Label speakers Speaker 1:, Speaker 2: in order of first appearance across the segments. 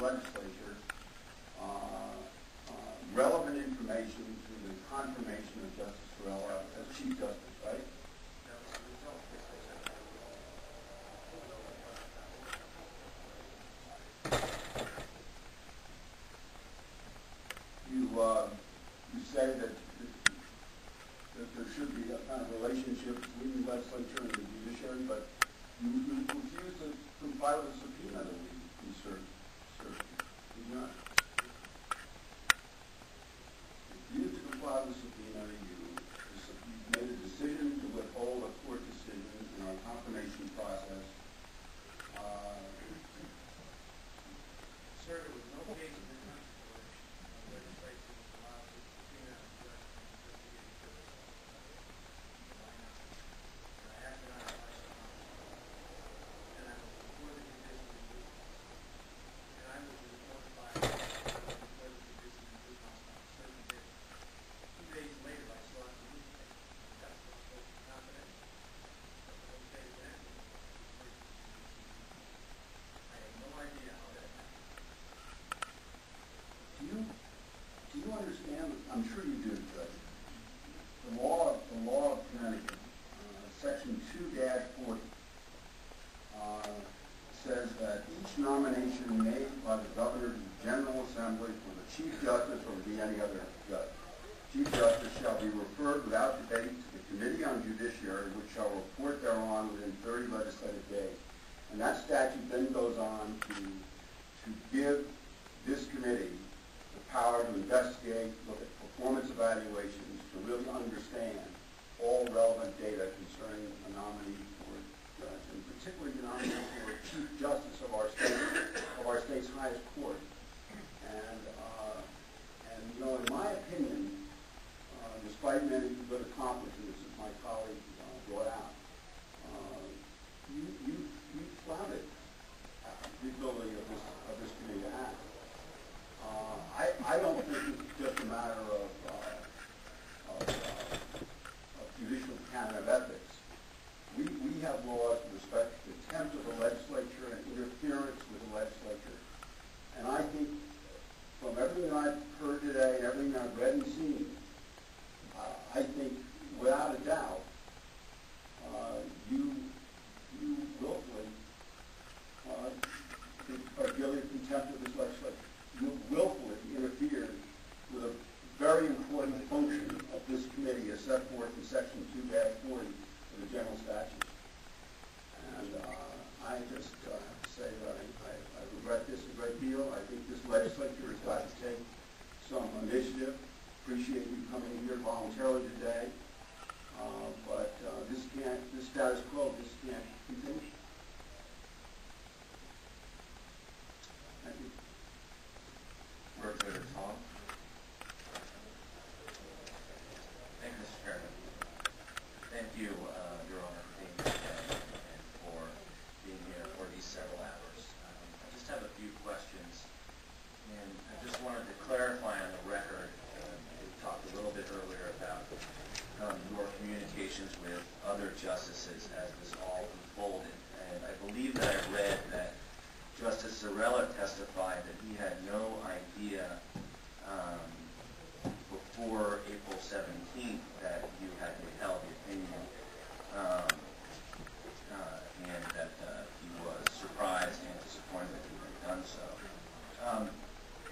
Speaker 1: legislature relevant information to the confirmation of Justice Sorella as Chief Justice, right? You say that there should be a kind of relationship between the legislature and the judiciary, but you refuse to comply with the subpoena that we served. Did you not? Refuse to comply with the subpoena, you made a decision to withhold a court decision in our confirmation process.
Speaker 2: Sir, there was no case in the country where the legislature was allowed to subpoena a judge to investigate a case. Why not? And I acted on advice of counsel. And I was before the Judicial Immunity. And I was informed by the before the Judicial Immunity on a certain day. 2 days later, I saw it in the newspaper. That's what's supposed to be confidential. But those days ended. I have no idea how that happened.
Speaker 1: Do you understand? I'm sure you do, Judge. The law of Connecticut, Section 2-40, says that each nomination made by the Governor to the General Assembly for the Chief Justice or be any other judge, Chief Justice shall be referred without debate to the Committee on Judiciary, which shall report thereon within 30 legislative days. And that statute then goes on to give this committee the power to investigate, look at performance evaluations, to really understand all relevant data concerning a nominee for judge, and particularly the nominee for Chief Justice of our state's highest court. And you know, in my opinion, despite many good accomplishments that my colleague brought out, you flouted the ability of this committee to act. I don't think it's just a matter of judicial canon of ethics. We have laws with respect to contempt of the legislature and interference with the legislature. And I think from everything I've heard today, everything I've read and seen, I think without a doubt, you willfully are guilty of contempt of this legislature. You willfully interfered with a very important function of this committee as set forth in Section 2-40 of the General Statutes. And I just have to say that I regret this a great deal. I think this legislature has got to take some initiative. Appreciate you coming here voluntarily today. But this status quo, this can't continue. Thank you.
Speaker 3: Representative Tom.
Speaker 4: Thank you, Mr. Chairman. Thank you, Your Honor, for being here today and for being here for these several hours. I just have a few questions, and I just wanted to clarify on the record. We talked a little bit earlier about your communications with other justices as this all unfolded, and I believe that I read that Justice Sorella testified that he had no idea before April 17th that you had withheld the opinion, and that he was surprised and disappointed that you had done so.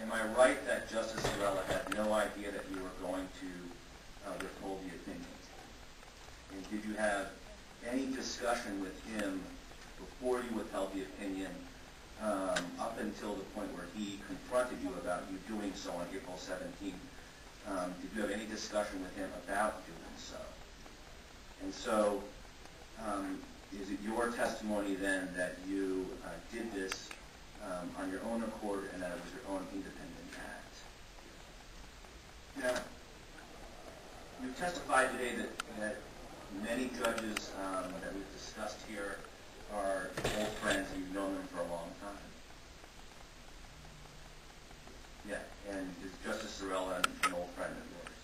Speaker 4: Am I right that Justice Sorella had no idea that you were going to withhold the opinion? And did you have any discussion with him before you withheld the opinion up until the point where he confronted you about you doing so on April 17th? Did you have any discussion with him about doing so? And so, is it your testimony then that you did this on your own accord and that it was your own independent act? Now, you testified today that many judges that we've discussed here are old friends and you've known them for a long time. Yeah, and is Justice Sorella an old friend of yours?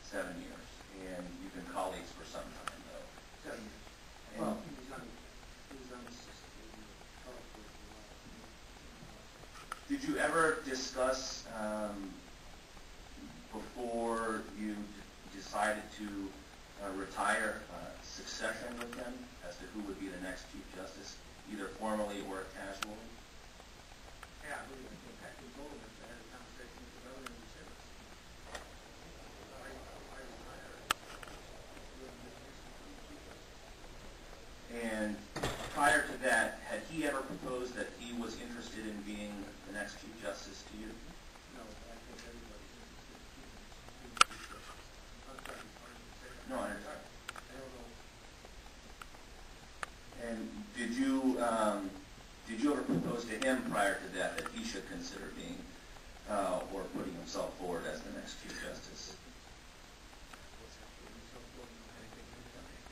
Speaker 4: 7 years. And you've been colleagues for some time, though.
Speaker 2: 7 years.
Speaker 4: And
Speaker 2: Well, he was on the 6th.
Speaker 4: discuss before you decided to retire succession with him as to who would be the next Chief Justice, either formally or casually?
Speaker 2: Yeah, I believe in fact, we told him to have a conversation with the governor and the sheriff. I retire.
Speaker 4: And prior to that, had he ever proposed that he was interested in being the next Chief Justice to you?
Speaker 2: No, I think everybody's interested in I'm sorry,
Speaker 4: No, I understand.
Speaker 2: I don't know.
Speaker 4: And did you ever propose to him prior to that he should consider being or putting himself forward as the next Chief Justice?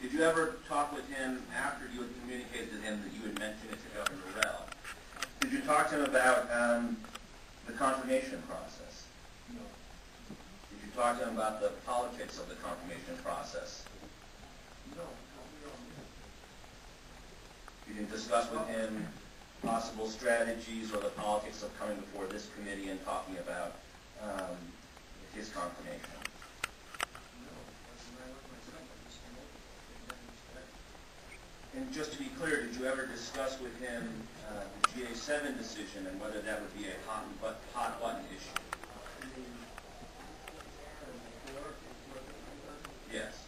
Speaker 4: Did you ever talk with him after you had communicated to him that you had mentioned it to Governor Rell? Did you talk to him about the confirmation process?
Speaker 2: No.
Speaker 4: Did you talk to him about the politics of the confirmation process?
Speaker 2: No.
Speaker 4: You didn't discuss with him possible strategies or the politics of coming before this committee and talking about his confirmation? And just to be clear, did you ever discuss with him the GA7 decision and whether that would be a hot button issue? Yes.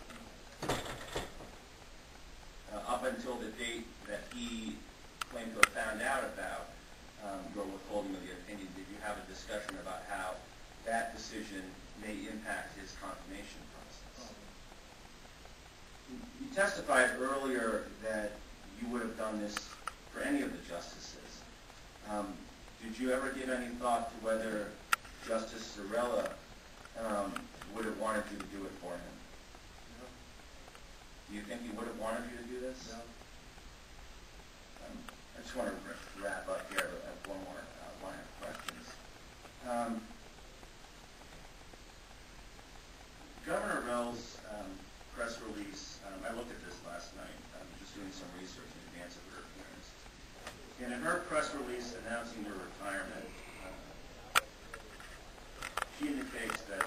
Speaker 4: Up until the date that he claimed to have found out about your withholding of the opinion, did you have a discussion about how that decision may impact his confirmation process? You testified earlier that you would have done this for any of the justices. Did you ever give any thought to whether Justice Zarella would have wanted you to do it for him?
Speaker 2: No.
Speaker 4: Do you think he would have wanted you to do this?
Speaker 2: No.
Speaker 4: I just want to wrap up here. I have one more line of questions. Governor Rell's press release, I looked at this last night, just doing some research in advance of her appearance. And in her press release announcing your retirement, she indicates that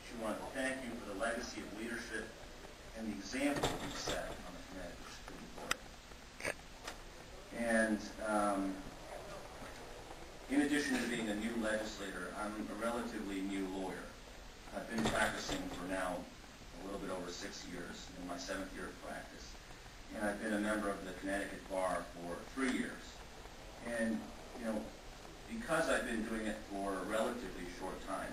Speaker 4: she wanted to thank you for the legacy of leadership and the example you set on the Connecticut Supreme Court. And in addition to being a new legislator, I'm a relatively new lawyer. I've been practicing for now a little bit over 6 years, in my 7th year of practice. And I've been a member of the Connecticut Bar for 3 years. And, because I've been doing it for a relatively short time,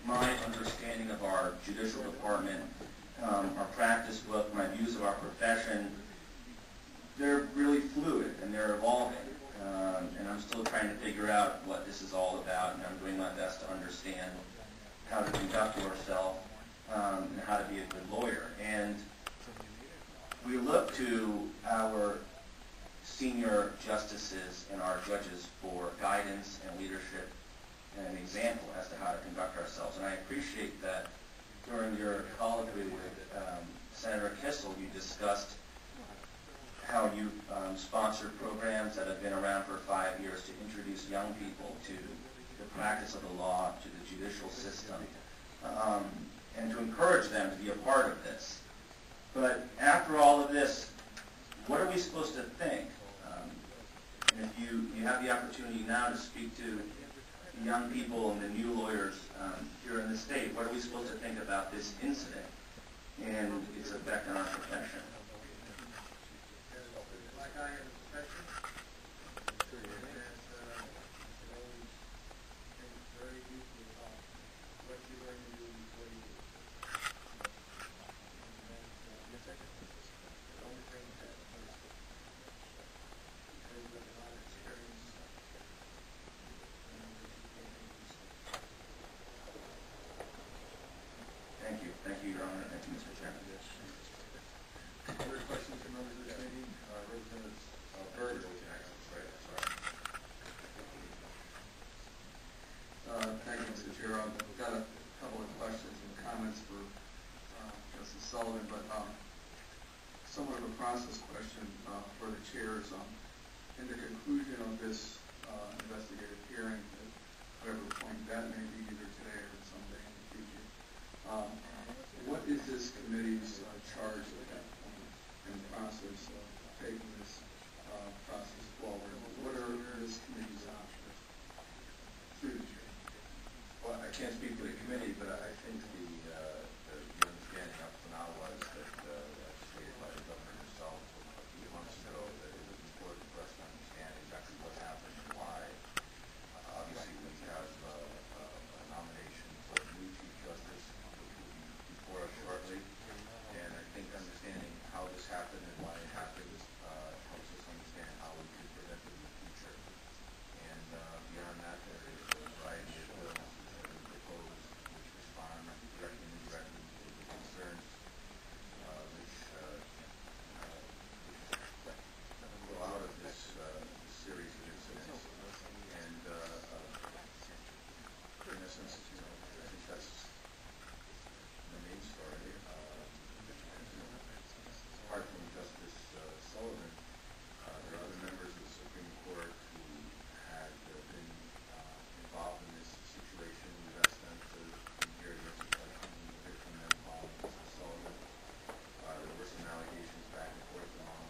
Speaker 4: my understanding of our judicial department, our practice book, my views of our profession, they're really fluid and they're evolving. And I'm still trying to figure out what this is all about, and I'm doing my best to understand how to conduct yourself and how to be a good lawyer. And we look to our senior justices and our judges for guidance and leadership and an example as to how to conduct ourselves. And I appreciate that during your colloquy with Senator Kissel, you discussed how you sponsored programs that have been around for 5 years to introduce young people to the practice of the law, to the judicial system, and to encourage them to be a part of this. But after all of this, what are we supposed to think? And if you have the opportunity now to speak to the young people and the new lawyers here in the state, what are we supposed to think about this incident and its effect on our profession?
Speaker 2: Like I am a professional, always think very deeply about what you're going to do before you do it. The only thing that because of a lot of experience,
Speaker 4: Thank you. Thank you, Your Honor. Thank you, Mr. Chairman.
Speaker 1: Other questions from members of the committee? Representatives Byrd. Thank you, Mr. Chair. I've got a couple of questions and comments for Justice Sullivan, but somewhat of a process question for the chairs. In the conclusion of this investigative hearing,
Speaker 5: whatever point that may be, either today or someday in the future. What is this committee's charge at that point in the process of taking this process forward? What are this committee's options? Through the chair.
Speaker 3: Well, I can't speak for the committee, but I think the understanding up to now was that, as stated by the governor himself a few months ago, that it was important for us to understand exactly what happened and why. Obviously, we have a nomination for a new Chief Justice, which will be before us shortly, and I think understanding how this happened and why it happened helps us understand how we can prevent it in the future. And beyond that, there is a variety of bills that have been proposed which respond directly and indirectly to the concerns which grow out of this series of incidents. And in essence, I think that's the main story. Apart from Justice Sullivan, there are other members of the Supreme Court who had been involved in this situation. We've asked them to hear from them following Justice Sullivan. There were some allegations back and forth among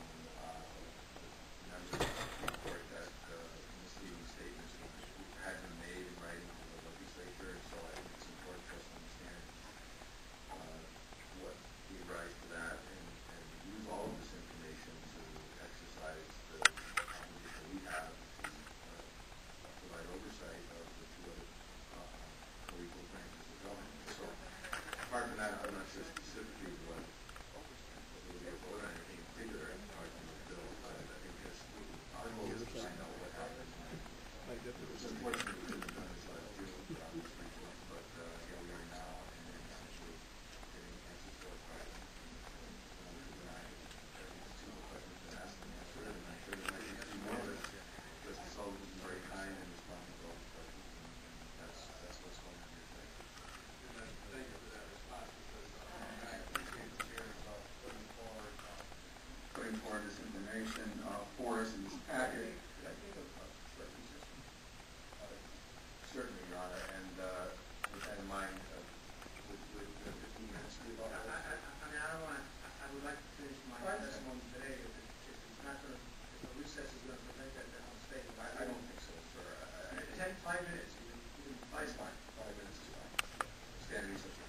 Speaker 3: members of the Supreme Court that misleading statements had been made in writing to the legislature, and so I think it's important for us to understand what gave rise to that and use all of this information to exercise the obligation we have to provide oversight of the two other co-equal branches of government. So, apart from that, I'm not sure specifically what will be a vote on anything in particular in arguing the bill, but I think just our goal is to find out what happened. It's unfortunate we couldn't have done this last year with obvious reasons, but here we are now, and then essentially getting answers to our questions. And I think two questions been asked and answered, and I'm sure there might be a few more, but Justice Sullivan was very kind in responding to all the questions, and that's what's going on here today.
Speaker 5: Thank you for that response, because I appreciate the chair's putting forward this information for us in this packet.
Speaker 3: Certainly, Your Honor, and with that in mind, with 15 minutes to go.
Speaker 2: I would like to finish my testimony today. If it's not going to, if the recess is going to prevent that, then I'll stay.
Speaker 3: I don't think so, sir.
Speaker 2: 5 minutes, even 5 minutes.
Speaker 3: 5 minutes is fine. Stand recess.